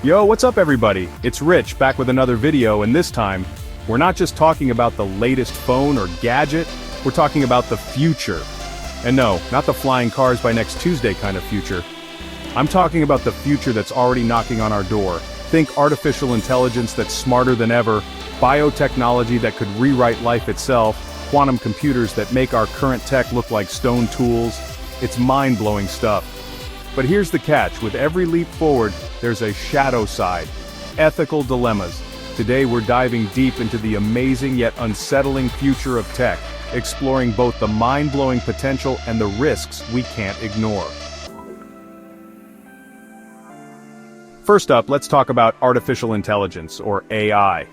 Yo, what's up everybody? It's Rich back with another video, and this time, we're not just talking about the latest phone or gadget, we're talking about the future. And no, not the flying cars by next Tuesday kind of future. I'm talking about the future that's already knocking on our door. Think artificial intelligence that's smarter than ever, biotechnology that could rewrite life itself, quantum computers that make our current tech look like stone tools. It's mind-blowing stuff. But here's the catch, with every leap forward, there's a shadow side. Ethical dilemmas. Today we're diving deep into the amazing yet unsettling future of tech, exploring both the mind-blowing potential and the risks we can't ignore. First up, let's talk about artificial intelligence, or AI.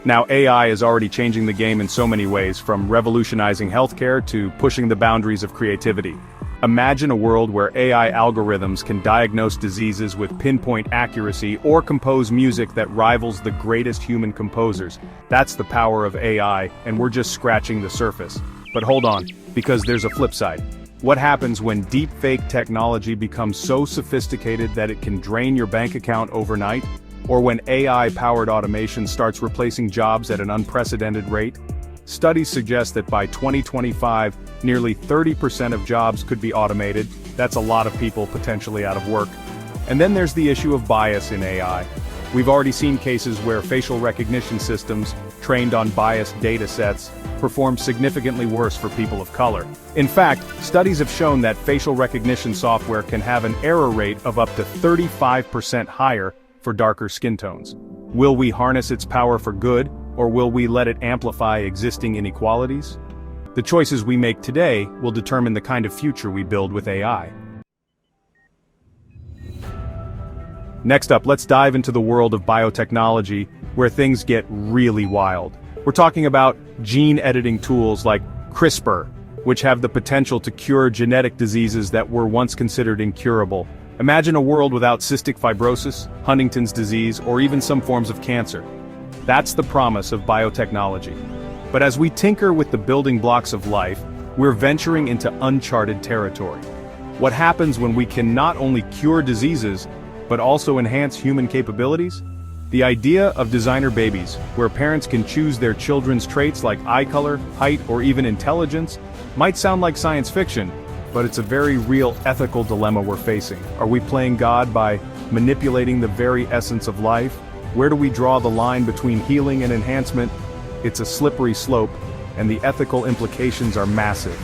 Now, AI is already changing the game in so many ways, from revolutionizing healthcare to pushing the boundaries of creativity. Imagine a world where AI algorithms can diagnose diseases with pinpoint accuracy or compose music that rivals the greatest human composers. That's the power of AI, and we're just scratching the surface. But hold on, because there's a flip side. What happens when deepfake technology becomes so sophisticated that it can drain your bank account overnight? Or when AI-powered automation starts replacing jobs at an unprecedented rate? Studies suggest that by 2025, nearly 30% of jobs could be automated. That's a lot of people potentially out of work. And then there's the issue of bias in AI. We've already seen cases where facial recognition systems, trained on biased data sets, perform significantly worse for people of color. In fact, studies have shown that facial recognition software can have an error rate of up to 35% higher for darker skin tones. Will we harness its power for good, or will we let it amplify existing inequalities? The choices we make today will determine the kind of future we build with AI. Next up, let's dive into the world of biotechnology, where things get really wild. We're talking about gene editing tools like CRISPR, which have the potential to cure genetic diseases that were once considered incurable. Imagine a world without cystic fibrosis, Huntington's disease, or even some forms of cancer. That's the promise of biotechnology. But as we tinker with the building blocks of life, we're venturing into uncharted territory. What happens when we can not only cure diseases, but also enhance human capabilities? The idea of designer babies, where parents can choose their children's traits like eye color, height, or even intelligence, might sound like science fiction, but it's a very real ethical dilemma we're facing. Are we playing God by manipulating the very essence of life? Where do we draw the line between healing and enhancement? It's a slippery slope, and the ethical implications are massive.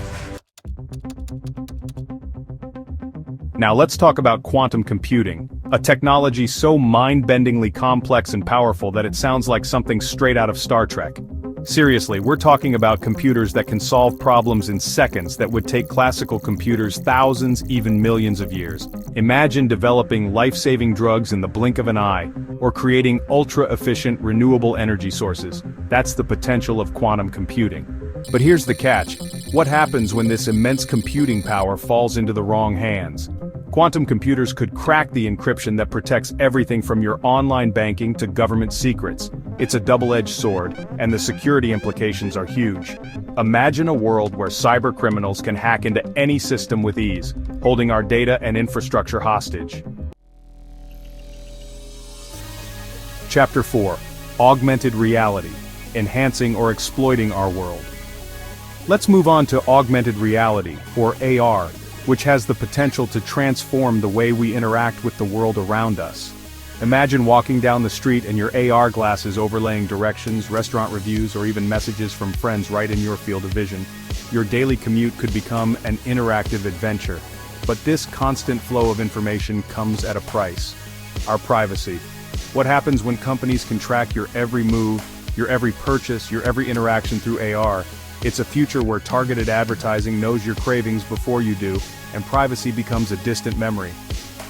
Now let's talk about quantum computing, a technology so mind-bendingly complex and powerful that it sounds like something straight out of Star Trek. Seriously, we're talking about computers that can solve problems in seconds that would take classical computers thousands, even millions of years. Imagine developing life-saving drugs in the blink of an eye, or creating ultra-efficient renewable energy sources. That's the potential of quantum computing. But here's the catch. What happens when this immense computing power falls into the wrong hands? Quantum computers could crack the encryption that protects everything from your online banking to government secrets. It's a double-edged sword, and the security implications are huge. Imagine a world where cyber criminals can hack into any system with ease, holding our data and infrastructure hostage. Chapter 4. Augmented Reality. Enhancing or exploiting our world. Let's move on to augmented reality, or AR, which has the potential to transform the way we interact with the world around us. Imagine walking down the street and your AR glasses overlaying directions, restaurant reviews, or even messages from friends right in your field of vision. Your daily commute could become an interactive adventure. But this constant flow of information comes at a price. Our privacy. What happens when companies can track your every move, your every purchase, your every interaction through AR? It's a future where targeted advertising knows your cravings before you do, and privacy becomes a distant memory.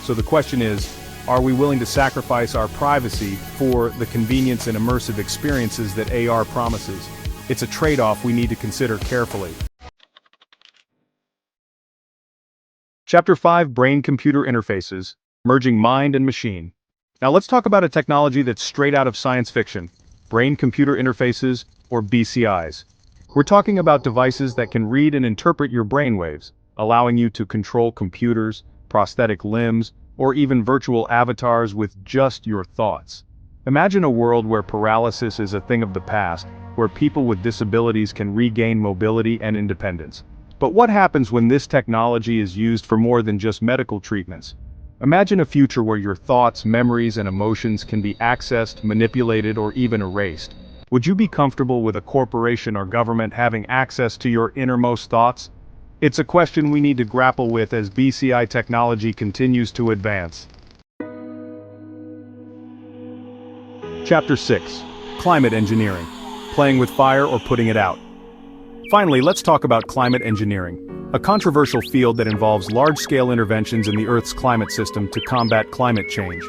So the question is, are we willing to sacrifice our privacy for the convenience and immersive experiences that AR promises? It's a trade-off we need to consider carefully. Chapter 5. Brain-computer interfaces, merging mind and machine. Now let's talk about a technology that's straight out of science fiction, brain-computer interfaces, or BCIs. We're talking about devices that can read and interpret your brainwaves, allowing you to control computers, prosthetic limbs, or even virtual avatars with just your thoughts. Imagine a world where paralysis is a thing of the past, where people with disabilities can regain mobility and independence. But what happens when this technology is used for more than just medical treatments? Imagine a future where your thoughts, memories, and emotions can be accessed, manipulated, or even erased. Would you be comfortable with a corporation or government having access to your innermost thoughts? It's a question we need to grapple with as BCI technology continues to advance. Chapter 6. Climate Engineering. Playing with fire or putting it out. Finally, let's talk about climate engineering, a controversial field that involves large-scale interventions in the Earth's climate system to combat climate change.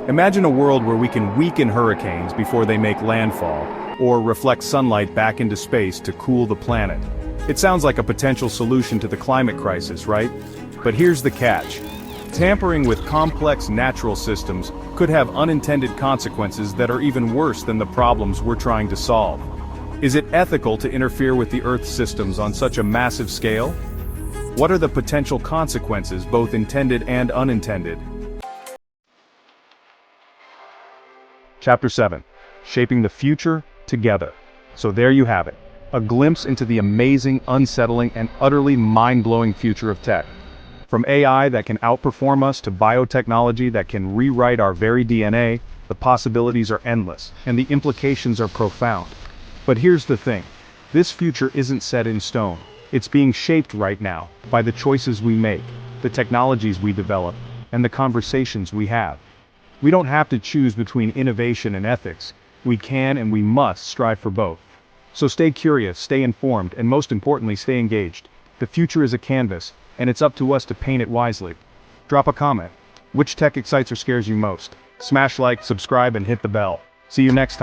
Imagine a world where we can weaken hurricanes before they make landfall, or reflect sunlight back into space to cool the planet. It sounds like a potential solution to the climate crisis, right? But here's the catch. Tampering with complex natural systems could have unintended consequences that are even worse than the problems we're trying to solve. Is it ethical to interfere with the Earth's systems on such a massive scale? What are the potential consequences, both intended and unintended? Chapter 7. Shaping the Future Together. So there you have it. A glimpse into the amazing, unsettling, and utterly mind-blowing future of tech. From AI that can outperform us to biotechnology that can rewrite our very DNA, the possibilities are endless, and the implications are profound. But here's the thing. This future isn't set in stone. It's being shaped right now by the choices we make, the technologies we develop, and the conversations we have. We don't have to choose between innovation and ethics. We can and we must strive for both. So stay curious, stay informed, and most importantly, stay engaged. The future is a canvas, and it's up to us to paint it wisely. Drop a comment. Which tech excites or scares you most? Smash like, subscribe, and hit the bell. See you next time.